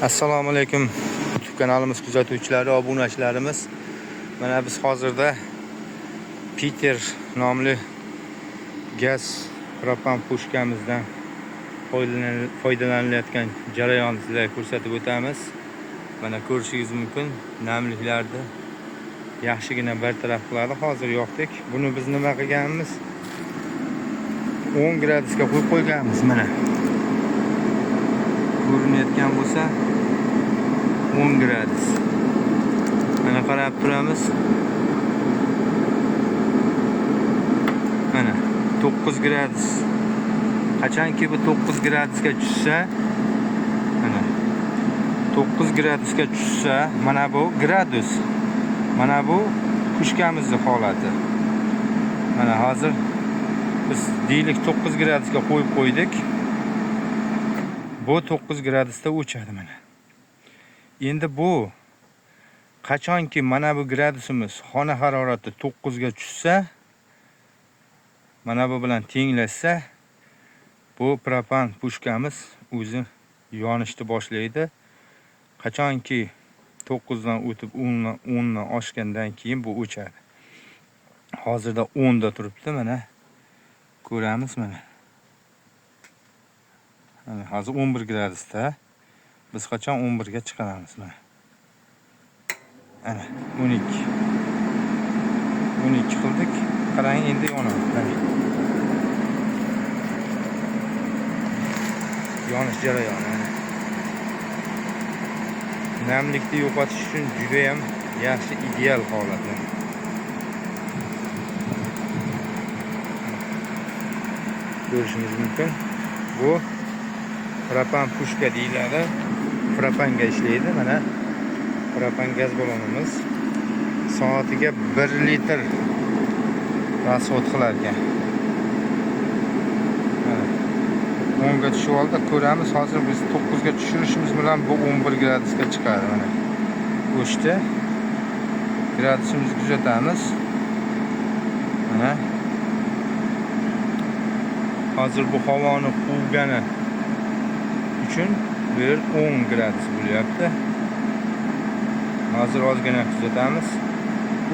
Assalomu alaykum YouTube kanalimiz kuzatuvchilari, obunachilarimiz. Mana biz hozirda Peter nomli gaz propan pushkamizdan foydalanilayotgan jarayonni sizlarga ko'rsatib o'tamiz. Mana ko'rishingiz mumkin, namliklarni yaxshigina bartaraf qiladi. Hozir yoqdik. Buni biz nima qilganmiz? 10 gradusga qo'yib qo'yganmiz. Mana ko'rinayotgan bo'lsa 10 gradus. Mana qarab turamiz. Mana 9 gradus. Qachonki bu 9 gradusga tushsa, mana 9 gradusga tushsa, mana bu gradus. Mana bu pushkamizning holati. Mana hozir biz deylik 9 gradusga qo'yib qo'ydik. Bu 9 gradusda o'chadi mana. Endi bu qachonki mana bu gradusimiz xona harorati 9 ga tushsa, mana bu bilan tenglashsa, bu propan pushkamiz o'zi yonishni boshlaydi. Qachonki 9 dan o'tib 10 dan oshgandan keyin bu o'chadi. Hozirda 10 da turibdi, mana ko'ramiz mana. Mana hozir 11 gradusda. Biz qachon 11 ga chiqaramiz mana. Ana 12. 12 qildik. Qarang, endi yonadi. Yonish jarayoni. Namlikni yo'qotish uchun juda ham yaxshi, ideal holat. Ko'rishingiz mumkin. Bu propan pushka deyiladi. Propanga ishlaydi. Mana propan gaz balonimiz soatiga 1 litr rasxod qilar ekan. 10 ga tushib oldi. Ko'ramiz, hozir biz 9 ga tushirishimiz bilan bu 11 gradusga chiqadi. Mana o'chdi. Gradusimizni kuzatamiz. Mana hozir bu havoni quvgani uchun bir 10 gradus bo'lyapti. Hozir ozgina kuzatamiz.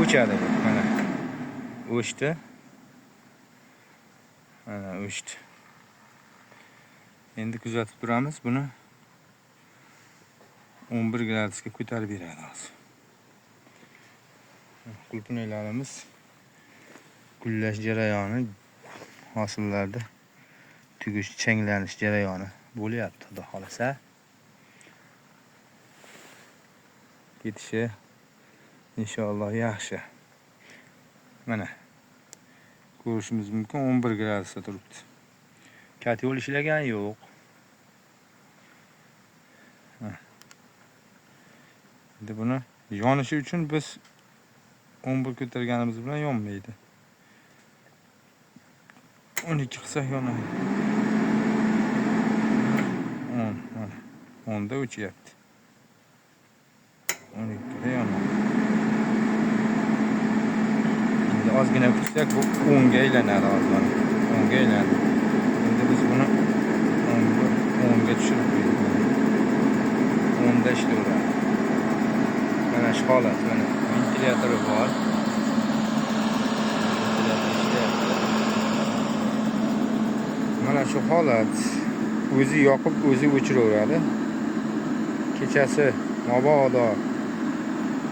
O'chadi bu. Mana o'chdi. Mana o'chdi. Endi kuzatib turamiz buni. 11 gradusga ko'tarib beradi hozir. Qulpunlarimiz gullash jarayoni, hosillarda tugish, changlanish jarayoni bo'lyapti, xudo xolasa. Ketishi inshaalloh yaxshi. Mana ko'rishimiz mumkin, 11 gradusda turibdi. Katyol ishlagan yo'q. Endi buni yonishi uchun biz 11 ko'targanimiz bilan yonmaydi. 12 qilsak yonadi. 10 da o'chyapti. 12 da yonadi. Endi ozgina kutsak bu 10 ga aylanadi hozir. 10 ga aylanadi. Endi biz buni 10 ga tushirib qo'ydik. 10 da ishlayveradi. Mana shu holat, mana ventilyatori bor. Mana shu holat o'zi yoqib, o'zi o'chiraveradi. Kechasi mabodo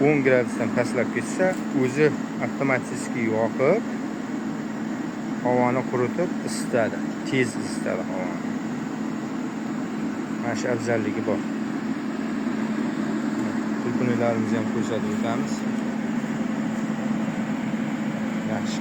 10 gradusdan pastlab ketsa, o'zi avtomatik yoqib, havoni quritib isitadi, tez isitadi havoni. Mana shu afzalligi bor. Qulpunlarimizni ham ko'rsatib o'tamiz. Yaxshi.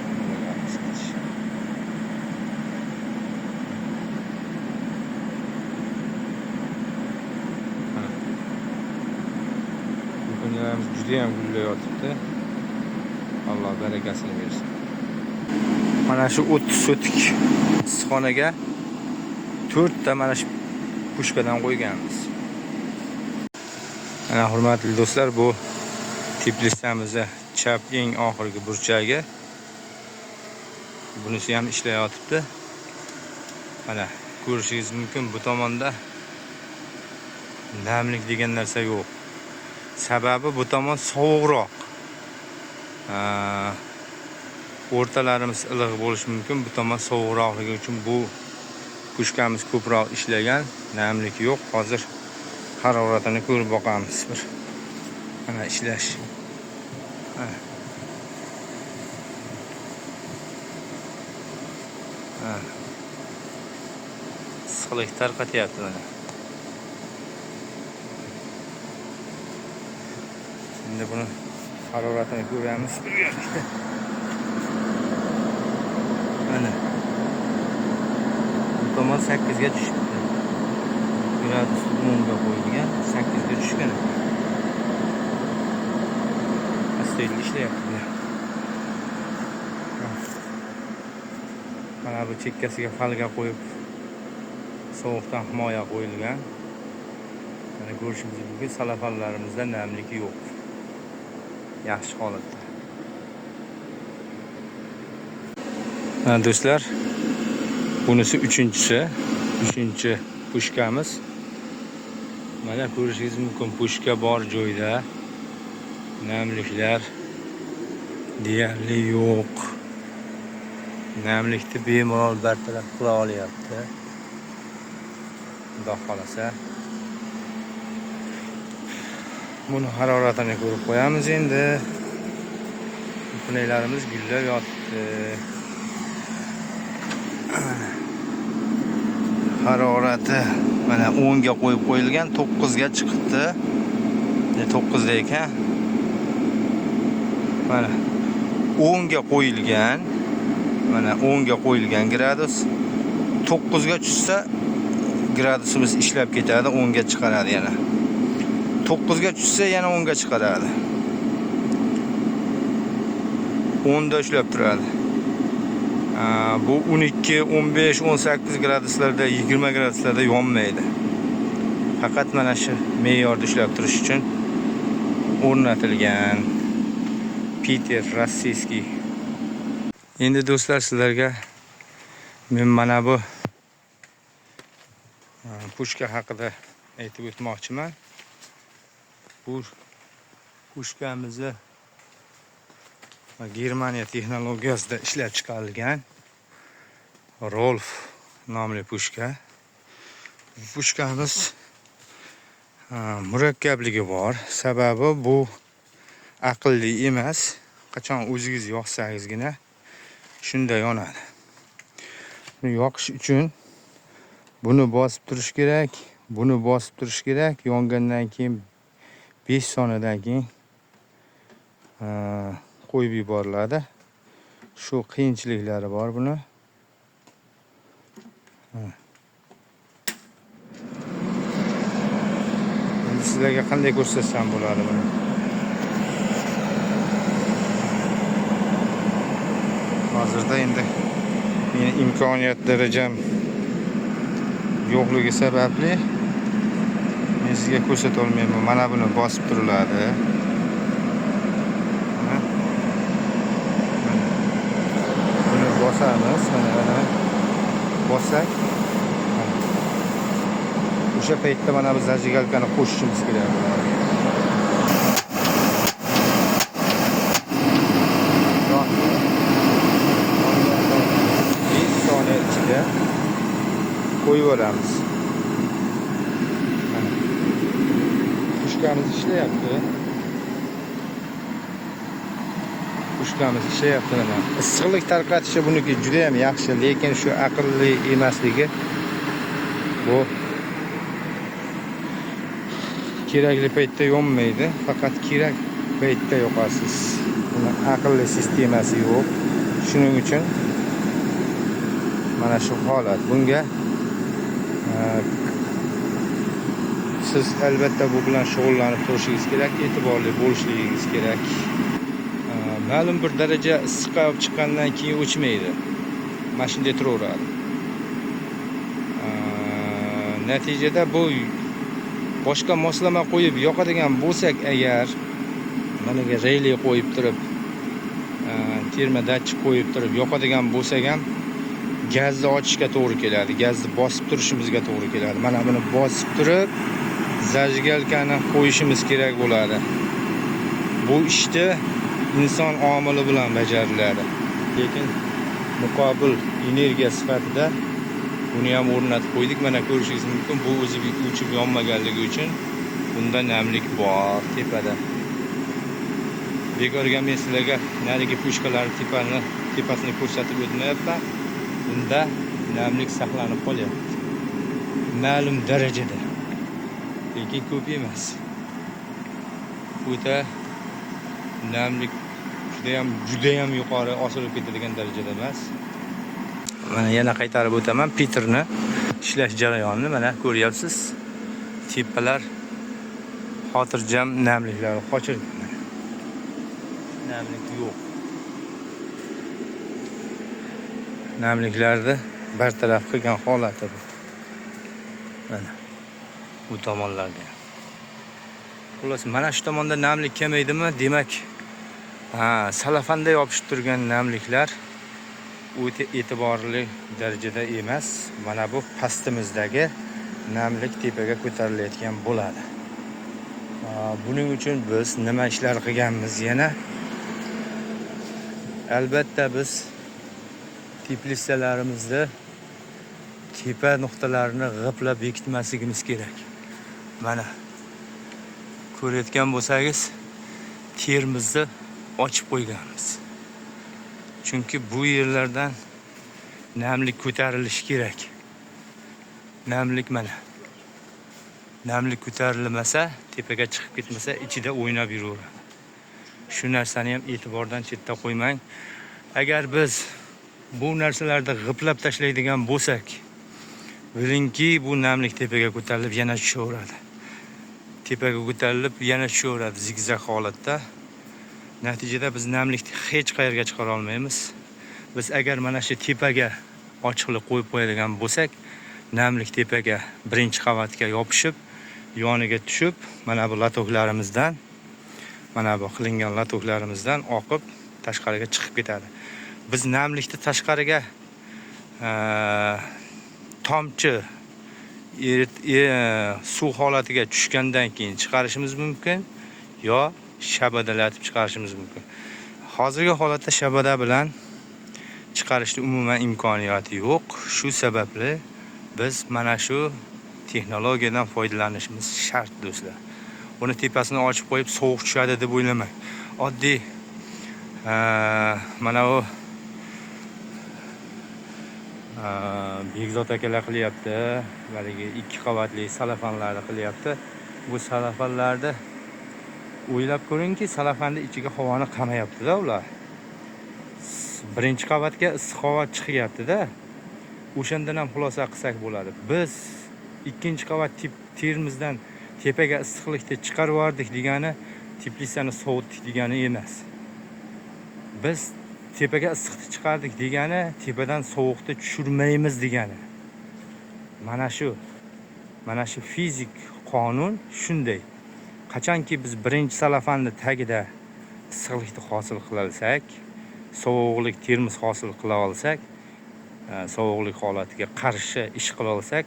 Qulpunlarimiz juda ham gullayotibdi. Alloh barakasini bersin. Mana shu 30 sotik issiqxonaga 4 ta mana shu pushkadan qo'yganmiz. Mana hurmatli do'stlar, bu teplitsamizda chap eng oxirgi burchagi. Bunisi ham ishlayotibdi. Mana ko'rishingiz mumkin, bu tomonda namlik degan narsa yo'q. Sababi bu tomon sovuqroq. O'rtalarimiz iliq bo'lishi mumkin. Bu tomon sovuqroqligi uchun bu pushkamiz ko'proq ishlagan. Namlik yo'q. Hozir haroratini ko'rib boqamiz bir. Mana ishlash. Issiqlik tarqatyapti mana. Endi buni haroratini ko'ramiz. Mana. Bu tomon 8 ga tushibdi. Gradus 10 ga qo'yilgan, 8 ga tushgan. Astoydil ishlayapti. Mana bu chekkasiga falga qo'yib sovuqdan himoya qo'yilgan. Mana ko'rishingiz mumkin, salafanlarimizda namlik yo'q. Yaxshi holatda. Mana do'stlar, bunisi 3-chi pushkamiz. Mana ko'rishingiz mumkin, pushka bor joyda namliklar deyarli yo'q. Namlikni bemalol bartaraf qila olyapti. Xudo xolasa. Buni haroratini ko'rib qo'yamiz endi. Punaylarimiz gullab yotibdi. Harorati mana 10 ga qo'yib qo'yilgan, 9 ga chiqibdi. 9 da ekan. Mana 10 ga qo'yilgan. Mana 10 ga qo'yilgan gradus. 9 ga tushsa gradusimiz ishlab ketadi, 10 ga chiqaradi yana. 9 ga tushsa yana 10 ga chiqaradi. 10 da ushlab turadi. Bu 12, 15, 18 graduslarda, 20 graduslarda yonmaydi. Faqat mana shu me'yorda ushlab turish uchun o'rnatilgan. Peter Rossiyskiy. Endi do'stlar, sizlarga men mana bu pushka haqida aytib o'tmoqchiman. Bu pushkamizni Germaniya texnologiyasida ishlab chiqarilgan Rolf nomli pushka. Pushkamiz murakkabligi bor. Sababi bu aqlli emas. Qachon o'zingiz yoqsangizgina shunda yonadi. Buni yoqish uchun buni bosib turish kerak. Buni bosib turish kerak. Yongandan keyin 5 soniyadan keyin qo'yib yuboriladi. Shu qiyinchiliklari bor buni. Endi sizlarga qanday ko'rsatsam bo'ladi buni? Hozirda endi meni imkoniyat darajam yo'qligi sababli men sizga ko'rsata olmayman. Mana buni bosib turiladi. Buni bosamiz. Mana bossak, o'sha paytda mana biz zajigalkani qo'shishimiz kerak bo'ladi. 5 soniya ichida qo'yib olamiz. Pushkamiz ishlayapti. Pushkamiz ishlayapti mana. Issiqlik tarqatishi buniki juda ham yaxshi, lekin shu aqlli emasligi bu kerakli paytda yonmaydi, faqat kerak paytda yoqasiz. Buni aqlli sistemasi yo'q. Shuning uchun mana shu holat. Bunga siz albatta bu bilan shug'ullanib turishingiz kerak, e'tiborli bo'lishligingiz kerak. Ma'lum bir daraja issiqqa olib chiqqandan keyin o'chmaydi. Mana shunday turaveradi. Natijada bu boshqa moslama qo'yib yoqadigan bo'lsak agar, managa reyli qo'yib turib, terma datchik qo'yib turib yoqadigan bo'lsak ham gazni ochishga to'g'ri keladi. Gazni bosib turishimizga to'g'ri keladi. Mana buni bosib turib, zajigalkani qo'yishimiz kerak bo'ladi. Bu ishni inson omili bilan bajariladi. Lekin muqobil energiya sifatida buni ham o'rnatib qo'ydik. Mana ko'rishingiz mumkin, bu o'zi o'chib yonmaganligi uchun bunda namlik bor tepada. Bekorga men sizlarga narigi pushkalar tepasini ko'rsatib o'tmayapman. Bunda namlik saqlanib qolyapti. Ma'lum darajada. Lekin ko'p emas. O'ta namlik juda ham yuqori osilib ketadigan darajada emas. Mana yana qaytarib o'taman. Peterni ishlash jarayonini mana ko'ryapsiz. Tepalar xotirjam namliklari qochirdi. Namlik yo'q. Namliklarni bartaraf qilgan holati bu. Mana bu tomonlarda. Xullas, mana shu tomonda namlik kelmaydimi? Demak, salafanda yopishib turgan namliklar o'ta e'tiborli darajada emas. Mana bu pastimizdagi namlik tepaga ko'tarilayotgan bo'ladi. Buning uchun biz nima ishlar qilganmiz yana? Albatta biz teplitsalarimizda tepa nuqtalarini g'iplab bekitmasligimiz kerak. Mana ko'rayotgan bo'lsangiz, termizni ochib qo'yganmiz. Chunki bu yerlardan namlik ko'tarilishi kerak. Namlik mana. Namlik ko'tarilmasa, tepaga chiqib ketmasa, ichida o'ynab yuraveradi. Shu narsani ham e'tibordan chetda qo'ymang. Agar biz bu narsalarni g'iplab tashlaydigan bo'lsak, bilingki, bu namlik tepaga ko'tarilib yana tushaveradi. Tepaga ko'tarilib yana tushaveradi zigzag holatda. Natijada biz namlikni hech qayerga chiqara olmaymiz. Biz agar mana shu tepaga ochiqlik qo'yib qo'yadigan bo'lsak, namlik tepaga birinchi qavatga yopishib, yoniga tushib, mana bu latoklarimizdan, mana bu qilingan latoklarimizdan oqib tashqariga chiqib ketadi. Biz namlikni tashqariga tomchi suv holatiga tushgandan keyin chiqarishimiz mumkin yo shabadalatib chiqarishimiz mumkin. Hozirgi holatda shabada bilan chiqarishning umuman imkoniyati yo'q. Shu sababli biz mana shu texnologiyadan foydalanishimiz shart do'stlar. Buni tepasini ochib qo'yib sovuq tushadi deb o'ylamang. Oddiy mana bu Begzod akalar qilyapti. Valigi 2 qavatli salafanlarni qilyapti. Bu salafanlarda o'ylab ko'ringki, salafanning ichiga havoni qamayapti-da ular. Birinchi qavatga issiq havo chiqyapti-da. O'shandan ham xulosa qilsak bo'ladi. Biz ikkinchi qavat termizdan tepaga issiqlikni chiqarib yubordik degani teplitsani sovutdik degani emas. Biz tepaga issiqni chiqardik degani tepadan sovuqni tushirmaymiz degani. Mana shu fizik qonun shunday. Qachonki biz birinchi salafanning tagida issiqlikni hosil qila olsak, sovuqlik termiz hosil qila olsak, sovuqlik holatiga qarshi ish qila olsak,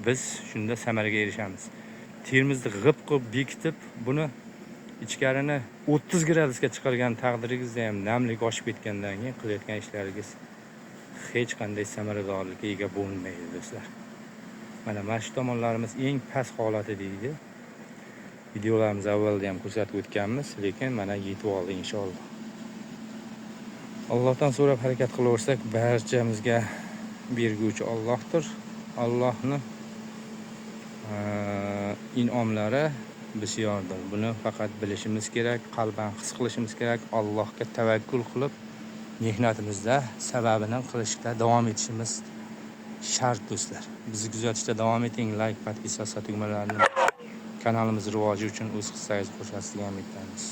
biz shunda samaraga erishamiz. Termizni g'ib qilib bekitib, buni ichkarini 30 gradusga chiqargan taqdiringizda ham namlik oshib ketgandan keyin qilayotgan ishlaringiz hech qanday samaradorlikka ega bo'lmaydi do'stlar. Mana shu tomonlarimiz eng past holati deydi. Videolarimiz avvalda ham ko'rsatib o'tganmiz, lekin mana yetib oldi inshaalloh. Allohdan so'rab harakat qilaversak, barchamizga berguvchi Allohdir. Allohning in'omlari bisyordir. Buni faqat bilishimiz kerak, qalban his qilishimiz kerak. Allohga tavakkul qilib, mehnatimizda sababini qilishda davom etishimiz shart do'stlar. Bizni kuzatishda davom eting. Like, podpisatsiya tugmalarini kanalimiz rivoji uchun o'z hissangizni qo'shasizga umid qilamiz.